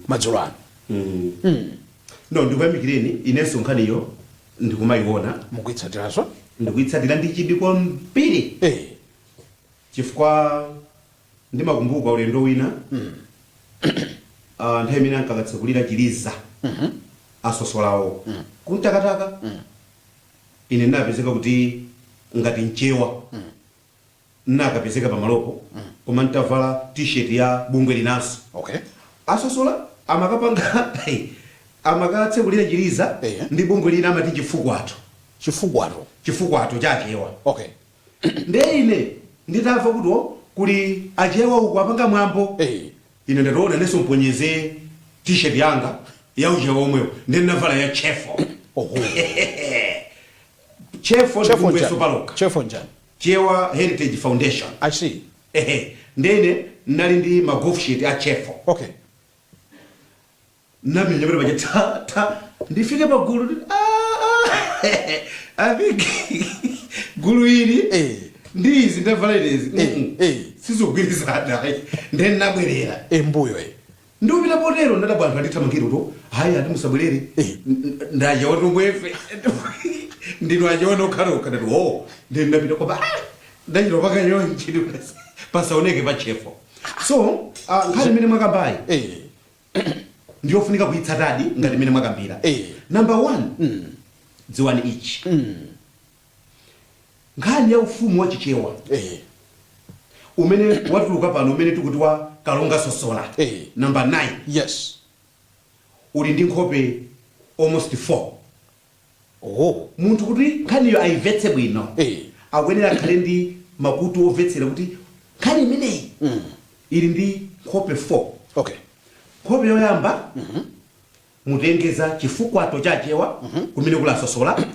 S4: madzulo ano
S3: no ndikuyamikireni inenso nkhaniyo ndikumayiona
S4: mukuyitsatiranso
S3: ndikuyitsatira ndi chidwi kwambiri chifukwa ndimakumbuka ulendo wina nthawi imene ankakatsekulira Chiliza asosolawo kuntakataka ine ndinapezeka kuti ngati mchewa nakapezeka pamalopo koma ntavala t-shirt ya bungwe linanso asosola amakapanga amakatsekulira Chiliza ndi bungwe lina amati chifukwato chachewa ndeine nditamva kuti kuli achewa uku apanga mwambo ine ndatoona neso mponyeze t-shirt yanga ya uchewa omwewo ndinavala ya chefo Chewa Heritage Foundation ndene nali ndi magolf sheet a chefo nami nyamira baje ta ndifike pa gulu abiki gulu ili ndizi ndavala ilezi sizogwirizana ndene nabwerera
S4: embuyo
S3: ndubira potero ndadabwa anthu andithamangira to hayi ati musabwerere ndaje watu mbwefe ndino ajiona ukharoka ndati ndine ndapita kwa ndachita pakanyonyi nchiti pasaoneke pa chefo so nkhani imene mwakambayi ndiyofunika kuyitsatadi ngati imene mwakambira number 1 dziwani ichi nkhani ya ufumu wa Chichewa umene watuluka pano umene tikuti wa Kalonga Sosola number 9
S4: yes
S3: uli ndi nkhope almost 4 munthu kuti nkhaniyo ayimvetse bwino akwenera akhale ndi makutu omvetsera kuti nkhani imeneyi ili ndi nkhope 4 nkhope yoyamba mutengeza chifukwato chachewa kumene kula Sosola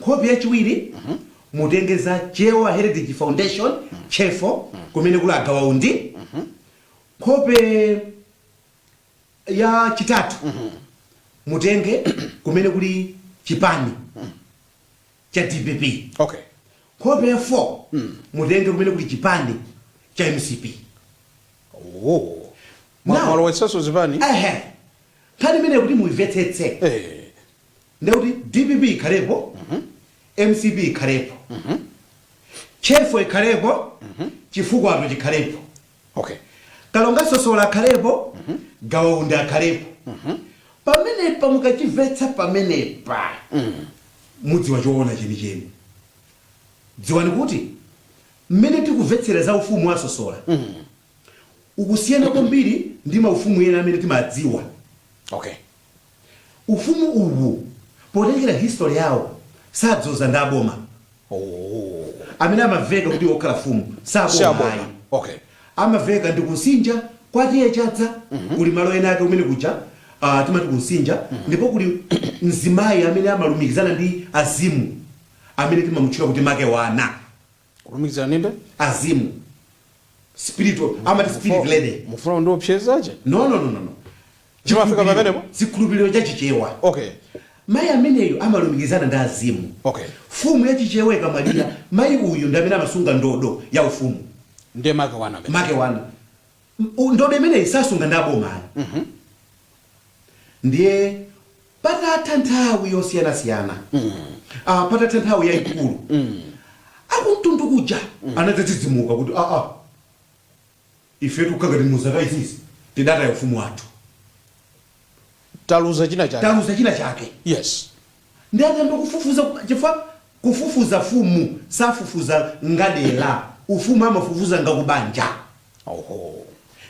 S3: nkhope yachiwiri mutengeza Chewa Heritage Foundation chefo kumene kula Gawaundi nkhope ya chitatu mutenge kumene kuli chipani cha DPP nkhope ya 4 mutenge kumene kuli chipani cha MCP
S4: mwalowesaso zipani
S3: nkhani imene kuti muimvetsetse ndekuti DPP ikhalepo MCP ikhalepo chefo ikhalepo chifukwato chikhalepo Kalonga Sosola akhalepo Gawaundi akhalepo pamenepa mukachimvetsa pamenepa mudziwa choona chenicheni dziwani kuti mmene tikumvetsera za ufumu wa Sosola ukusiyana kwambiri ndi maufumu ena amene timadziwa.
S4: Okay.
S3: Ufumu uwu potengera history yawo sadzoza ndi aboma. Amene amaveka kuti okhala fumu saboma.
S4: Okay.
S3: Amaveka ndi kusinja kwa tiye chadza kuli malo ena ake umene kuja timati kusinja ndipo kuli mzimayi amene amalumikizana ndi azimu amene timamutchula kuti make wana.
S4: Kulumikizana ninde?
S3: Azimu. Spiritual, amati spirit lady.
S4: Mufuna ndo pyezaje?
S3: No.
S4: Chimafika pamenepo?
S3: Zikhulupiriro cha chichewa.
S4: Okay.
S3: Mayi ameneyo amalumikizana ndi azimu.
S4: Okay.
S3: Fumu ya chichewa ikamalira, mayi uyu ndi amene amasunga ndodo ya ufumu.
S4: Ndiye make wana.
S3: Make wana. Ndodo imene isasunga ndi aboma. Ndiye patatha nthawi yosiyana-siyana. Patatha nthawi yayikulu. Akumtundu kuja anadzidzimuka kuti ife tukagatimuza kaizisi tidata ya ufumu wathu.
S4: Taluza china chake. Yes.
S3: Ndiye atamba kufufuza chifukwa kufufuza fumu safufuza ngadela. Ufumu amafufuza ngakubanja.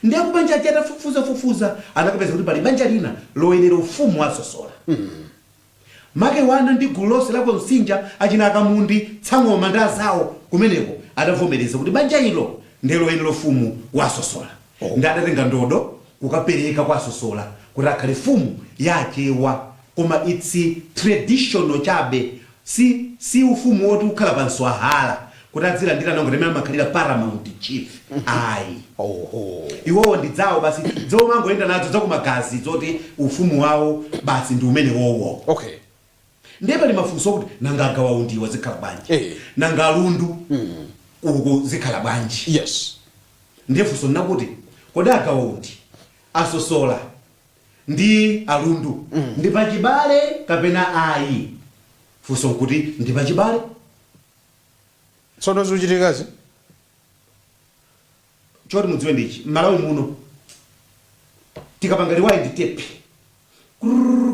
S3: Ndiye kubanja achata fufuza anakapeza kuti pali banja lina loyenera ufumu wa Sosola. Make wana ndi gulu lonse lako msinja achina akamundi tsang'oma ndi azawo kumeneko adavomereza kuti banja ilo ndilo loyenera ufumu wa Sosola. Ndi adatenga ndodo kukapereka kwa Sosola kuti akhale fumu yachewa koma it's traditional chabe si ufumu woti ukhala panswahala kuti adzilandira nango limene amakhalira paramount chief. Ayi. Iwowo ndi dzawo basi zomwe mangoyenda nazo zakumagazi zoti ufumu wawo basi ndi umene wowo.
S4: Okay.
S3: Ndiye pali mafunso kuti nanga agawaundiwa zikhala bwanji. Nanga alundu uko zikhala bwanji.
S4: Yes.
S3: Ndiye funso nakuti kodi agawaundi asosola ndi alundu ndi pachibale kapena ayi. Funso kuti ndi pachibale.
S4: Tsono zuchitikazi
S3: choti mudziwe ndichi Malawi muno tikapanga rewind tape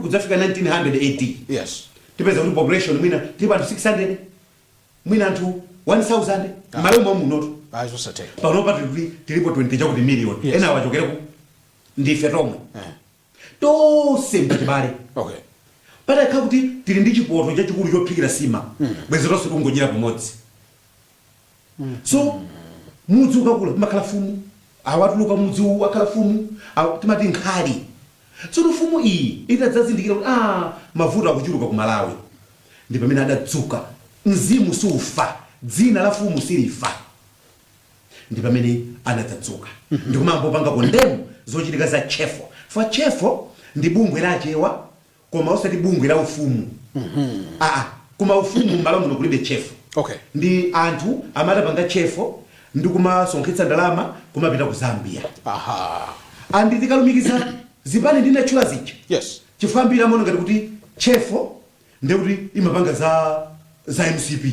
S3: kudzafika 1980.
S4: Yes.
S3: Tipeza kuti population mwina tili anthu 600 mwina anthu 1000 Malawi munotu.
S4: Ayizo sateka.
S3: Panopa tilipo 20 chakuti million. Ena wachokereko ndife tomwe. Tonse mpachibale.
S4: Okay.
S3: Pata kha kuti tili ndi chipoto chachikulu chophikira sima. Bwezi lonse kungodyera pamodzi. So mudzi ukakula makhala fumu awatuluka mudzi wakhala fumu timati nkhali. Tsono fumu iyi itadzazindikira kuti mavuto akuchuluka ku Malawi ndi pamene adadzuka mzimu sufa dzina la fumu silifa ndi pamene anadzadzuka ndi kumambo panga kondemu zochitika za chefo fa chefo ndi bungwe la achewa koma osati bungwe la ufumu. Kuma ufumu Malawi muno kulibe chefo.
S4: Okay.
S3: Ndi anthu amatapanga chefo ndi kumasonkhetsa ndalama kumapita ku Zambia. Andi tikalumikiza zipani ndina chula zija.
S4: Yes.
S3: Chifambira mono ngati kuti chefo ndi kuti imapanga za MCP.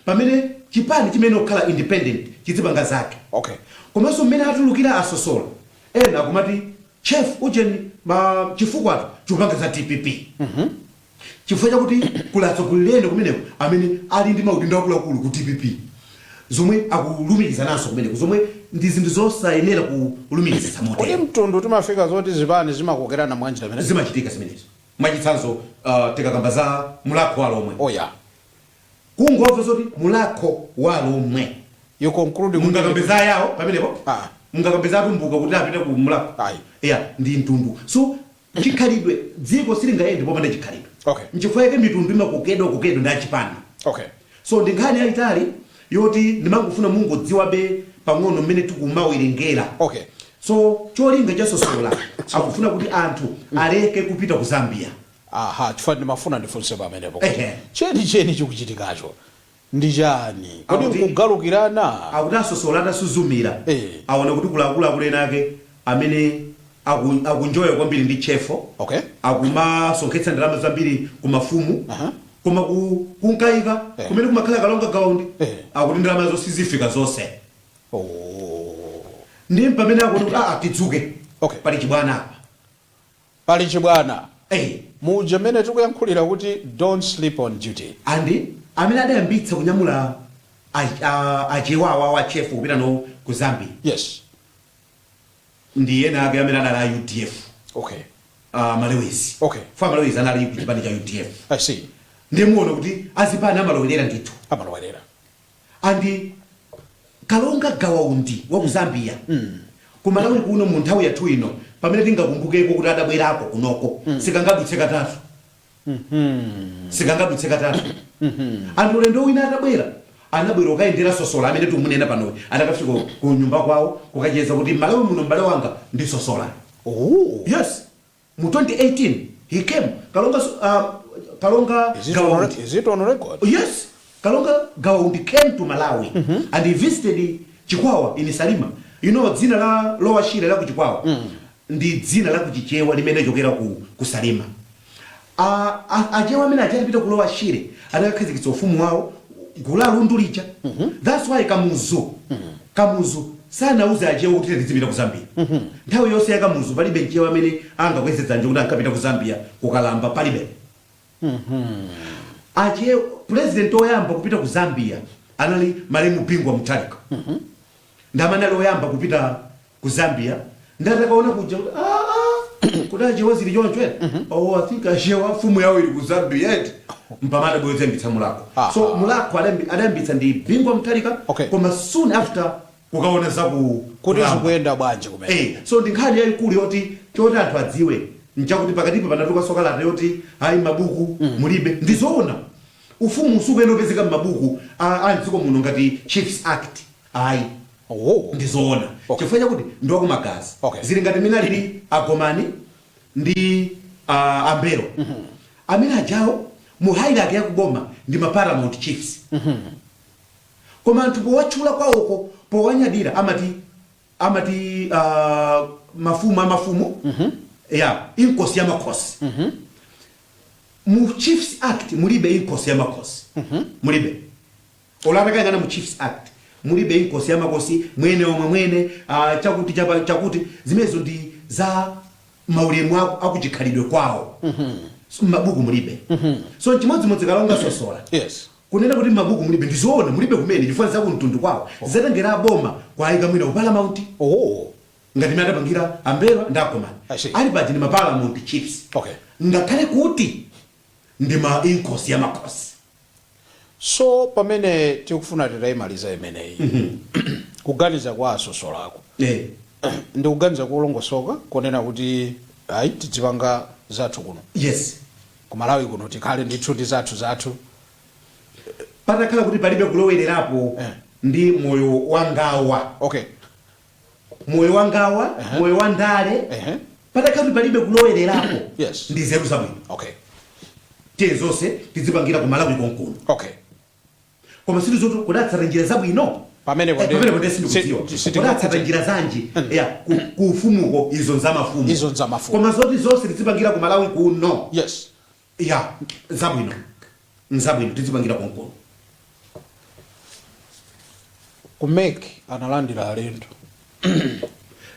S3: Pamene chipani chimene okhala independent chizipanga zake.
S4: Okay.
S3: Komanso mmene atulukira asosola ena kumati chef ujeni chifukwa chupanga za TPP. Chifukwa chakuti kulatsokulirene kumeneko amene ali ndi maudindo akuluakulu ku TPP zomwe akulumikiza naso kumeneko zomwe ndi zinthu zosayenera kulumikiza moto.
S4: Kodi mtundu timafika zoti zipani zimakokerana mwanjira pamene
S3: zimachitika zimenezo. Mwachitsanzo tikakamba za mulakho walomwe. Kungomva zoti mulakho walomwe.
S4: You conclude
S3: mungakambeza yawo pamenepo. Mungakambeza atumbuka kuti apite ku mulakho. Ndi mtundu. So chikhalidwe dziko silingayende popanda chikhalidwe.
S4: Okay.
S3: Nchifukwa yake mitundu imakokedwa ndi achipani.
S4: Okay.
S3: So ndi nkhani yayitali yoti ndimangofuna mungodziwabe pang'ono mmene tikumawerengera.
S4: Okay.
S3: So cholinga cha Sosola akufuna kuti anthu aleke kupita ku Zambia.
S4: Chifukwa ndimafuna ndifunse pamenepo. Cheni chikuchitikacho ndi chani? Kodi nkugalukirana?
S3: Akuti Sosola atasuzumira aona kuti kulakula ena ake amene akunjoya kwambiri ndi chefo.
S4: Okay.
S3: Akumasonkhetsa ndalama zambiri ku mafumu. Koma kunkaika kumene kumakhala kalonga gaundi akuti ndalama zonse sizifika zonse. Ndi pamene akuti tidzuke.
S4: Okay.
S3: Pali chibwana apa.
S4: Pali chibwana. Muje mene tikuyankhulira kuti don't sleep on duty.
S3: Andi amene adayambitsa kunyamula achiwawa wa chef kupita no ku Zambia.
S4: Yes.
S3: Ndiye na ake amene adala UDF.
S4: Okay.
S3: Malewezi.
S4: Okay.
S3: Fa Malewezi anali ku chipani cha UDF.
S4: I see.
S3: Ndiye muone kuti azipani amalowelera ndithu.
S4: Amalowelera.
S3: Andi Kalonga Gawaundi wa ku Zambia. Kumalawi kuno mu nthawi yathu ino pamene tingakumbukeko kuti adabwerako kunoko sikangadutse katatu. Sikangadutse katatu. Anthu ulendo wina adabwera anabwera ukayendera Sosola amene tumunena pano atakafika ku nyumba kwawo kukacheza kuti Malawi muno mbale wanga ndi Sosola.
S4: Oh.
S3: Yes. Mu 2018 he came. Kalonga Gawaundi.
S4: Is it on record?
S3: Yes. Kalonga Gawaundi came to Malawi and he visited Chikwawa in Salima. You know dzina la Lower Shire la ku Chikwawa. Ndi dzina la ku Chichewa limene chokera ku Salima. Ajewa amene achapita ku Lower Shire adakhazikitsa ufumu wawo gula lundu lija. That's why Kamuzu sanauza ajewa kuti tizipita ku Zambia. Nthawi yonse ya Kamuzu palibe ajewa amene angakwezedza nje kuti ankapita ku Zambia kukalamba palibe. Aje president oyamba kupita ku Zambia anali Malemu Bingwa Mutharika. Ndamana oyamba kupita ku Zambia ndatakaona kuja kudaje waziri jonjwe. Oh, I think ajewa fumu yawo ili ku Zambia yet mpamana boyeze mbitsa mulako. So mulako adambitsa ndi Bingwa Mutharika koma soon after kukaona za
S4: kuti zikuenda bwanje kumene.
S3: So ndinkhani yayikulu yoti choti anthu adziwe nchakuti pakatipa panatuka soka la yoti hayi mabuku mulibe ndizoona ufumu usukene opezeka mabuku anziko muno ngati Chiefs Act hayi ndizoona chifanya kuti ndo kumagazi zili ngati mina lili Agomani ndi Ambero amene ajawo mu hierarchy ya kuboma ndi Paramount Chiefs koma anthu powatchula kwawoko powanyadira amati mafumu inkosi ya makosi. Mu Chiefs Act mulibe inkosi ya makosi. Mulibe. Olabeka ngana mu Chiefs Act mulibe inkosi ya makosi mwene omwe mwene chakuti zimezo ndi za maulemu akuchikhalidwe kwawo. Mabuku mulibe. So chimodzimodzi Kalonga Sosola.
S4: Yes.
S3: Kunena kuti mabuku mulibe ndizoona mulibe kumene chifukwa za kumtundu kwawo. Zatengera boma kwa ikamwina Paramount. Ngati mata pangira Ambero ndakoma ali bati ni Paramount Chiefs. Ngakhale kuti ndi ma inkosi ya makosi.
S4: So pamene tikufuna titayimaliza imeneyi kuganiza kwa Sosolako ndi kuganiza kulongosoka kunena kuti ayi tidzipanga zathu kuno.
S3: Yes.
S4: Ku Malawi kuno tikhale ndithu ndi zathu
S3: patakhala kuti palibe kulowelerapo ndi moyo wangawa. Moyo wangawa, moyo wandale. Patakhala kuti palibe kulowelerapo.
S4: Yes.
S3: Ndi zeru zabwino. Tezose tidzipangira ku Malawi konkuno. Koma situ zoto kudatsa njira zabwino.
S4: Pamene
S3: konde sindikudziwa. Kudatsa njira zanji ku ufumuko izo nzamafumu. Koma zoti zose tidzipangira ku Malawi kuno.
S4: Yes.
S3: Zabwino. Nzabwino tidzipangira konkuno.
S4: Kumeki analandira alendo.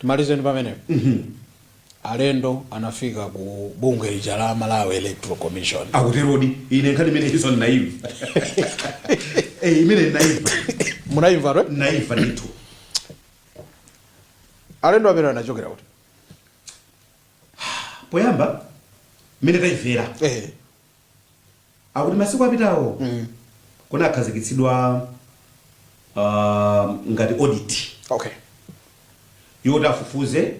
S4: Timalize ndi pamene. Alendo anafika ku bunge lija la Malawi Electoral Commission.
S3: Akuterodi ine nkhani imene hizo naive. Imene naive.
S4: Munaiva ro?
S3: Naive ndithu.
S4: Alendo amene anachokera kuti.
S3: Poyamba mene taifera. Akuti masiku apitawo. Kuna akhazikitsidwa ngati audit. Yota afufuze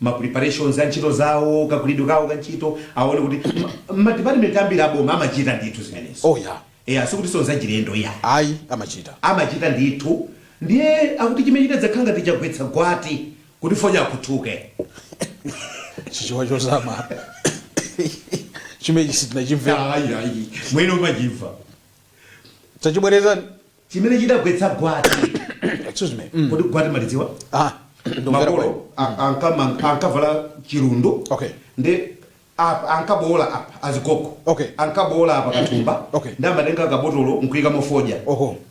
S3: ma preparations za ntchito zawo kakulidwe kawo ka ntchito aone kuti ma department ambiri aboma amachita ndithu zimenezo. Sikuti sonza chilendo ya.
S4: Ayi amachita
S3: ndithu. Ndiye akuti chimene zakhanga tichagwetsa gwati kuti fonya akuthuke.
S4: Chichiwa chozama. Chimene sitinachimvera.
S3: Ayi. Mwene umajiva.
S4: Tachibwereza
S3: chimene chidagwetsa gwati.
S4: Excuse me.
S3: Kuti gwati malidziwa?
S4: Makolo
S3: ankavala chirundo. Ndi ankabola apa azikoko. Ankabola apa katumba. Ndi amatenga kabotolo nkuika mofoja.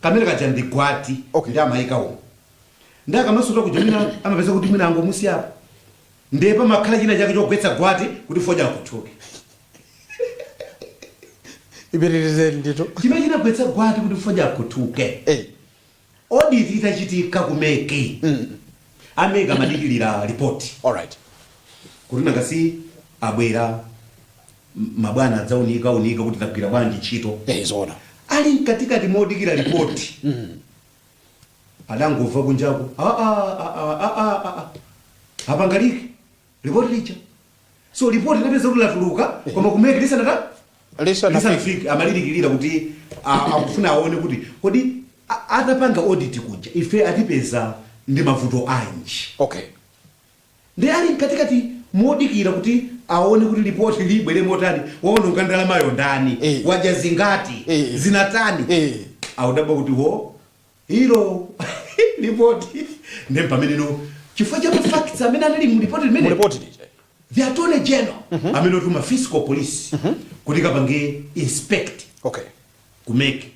S3: Kamene kaja ndi gwati. Ndi amaika umo. Ndi akamasuta kujamina amapeza kuti mwina angomusi apa. Ndi pa makhala china chake chogwetsa gwati kuti foja akuthuke.
S4: Ibiririze ndito.
S3: Chimene chinagwetsa gwati kuti foja akuthuke. audit itachitika kumeke amega madikilira report.
S4: Alright.
S3: Kuti ngasi abwera mabwana adzaunika kuti tagwira bwanji ntchito.
S4: Zona.
S3: Ali katikati modikira report. Adangova kunjako. Apangalike. Report licha. So report inapeza kuti latuluka koma kumeke lisa nafika amalidikilira kuti akufuna aone kuti kodi atapanga audit kuja ife atipeza ndi mavuto anji.
S4: Okay.
S3: Ndi ali katikati modikira kuti aone kuti report libwere motani waona ngandala mayo ndani waja zingati zinatani audaba kuti ho hilo report ndi pameneno chifukwa cha facts amene anali mu report limene the attorney general amene tuma fiscal police kuti kapange inspect kumeke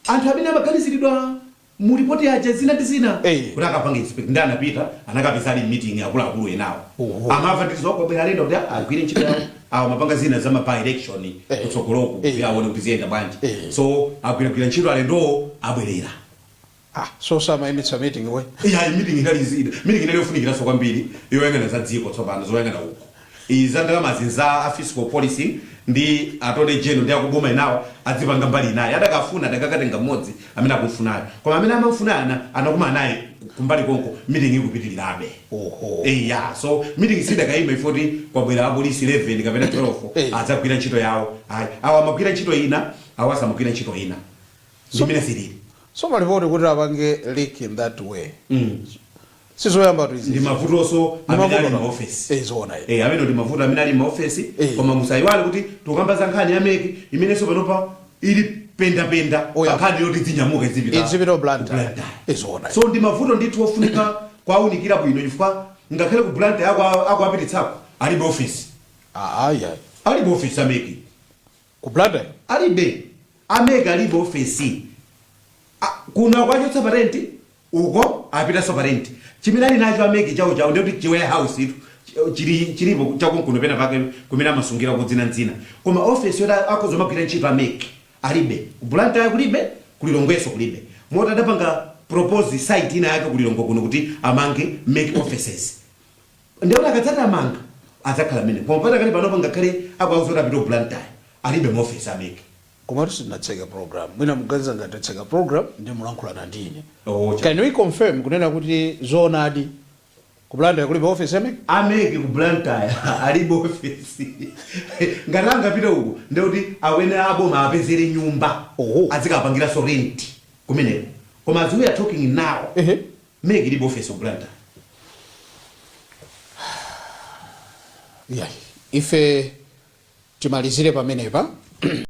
S3: anthu amene amaganiziridwa mu report ya jazina ndizina kuti akapange inspect ndi anapita anakapeza ali meeting akulu enawo amava ndizo kwa bwera lendo kuti agwire ntchito yawo awo mapanga zina za mapa election kutsogoloko yaone kuti ziyenda bwanji so agwira ntchito alendo abwerera.
S4: So sama imitsa meeting we.
S3: Meeting inali yofunikira so kwambiri yoyangana za dziko tsopano zoyangana uko. Izandala mazinza fiscal policy ndi attorney general ndi akuboma inawo adzipanga mbali naye adakafuna adakatenga modzi amene akufunayo koma amene amafunana anakuma naye kumbali konko meeting ikupitirirabe. So meeting sidakaima ifoti kwabwera apolisi 11 kapena 12 adzagwira ntchito yawo awa amagwira ntchito ina awasa amagwira ntchito ina zimene zilili.
S4: So malipoti kuti apange leak in that way. Sizoyamba tu izi.
S3: Ndi mavuto so amene ali mu office.
S4: Zona.
S3: Amene ndi mavuto amene ali mu office koma musayiwale kuti tukamba nkhani yameki imene so panopa ili penda pakhani yoti zinyamuka izipita.
S4: Izipita Blantyre. Zona.
S3: So ndi mavuto ndithu ofunika kwaunikira bwino chifukwa ngakhale ku Blantyre ako apititsako ali mu office. Ali mu office ameki.
S4: Ku Blantyre
S3: alibe ameki ali mu office. Kuna kwachotsa parenti uko apita so parenti chimilani nacho ameki chawo ndi kuti warehouse itu chilipo chakunkuno pena pake kumene amasungira kudzina nzina koma office yota akozomagwira ntchito ameki alibe Blantyre kulibe kulilongweso kulibe mota adapanga propose site ina yake kulilongo kuno kuti amange make offices ndiona akadzata amanga adzakhala mene koma pata kali panopa ngakhale akwauzota apita Blantyre alibe mu office ameki.
S4: Kumatu sinatseka program. Mwina mganza ngatatseka program ndi mulankhulana ndine. Can we confirm kunena kuti zona adi ku Blantyre kulibe office ameki?
S3: Ameki ku Blantyre alibe office. Ngalanga pita uko ndikuti awene aboma apezere nyumba azikapangira so rent kumeneko. Koma as we are talking now meki libe office ku Blantyre.
S4: Ife timalizire pamenepa.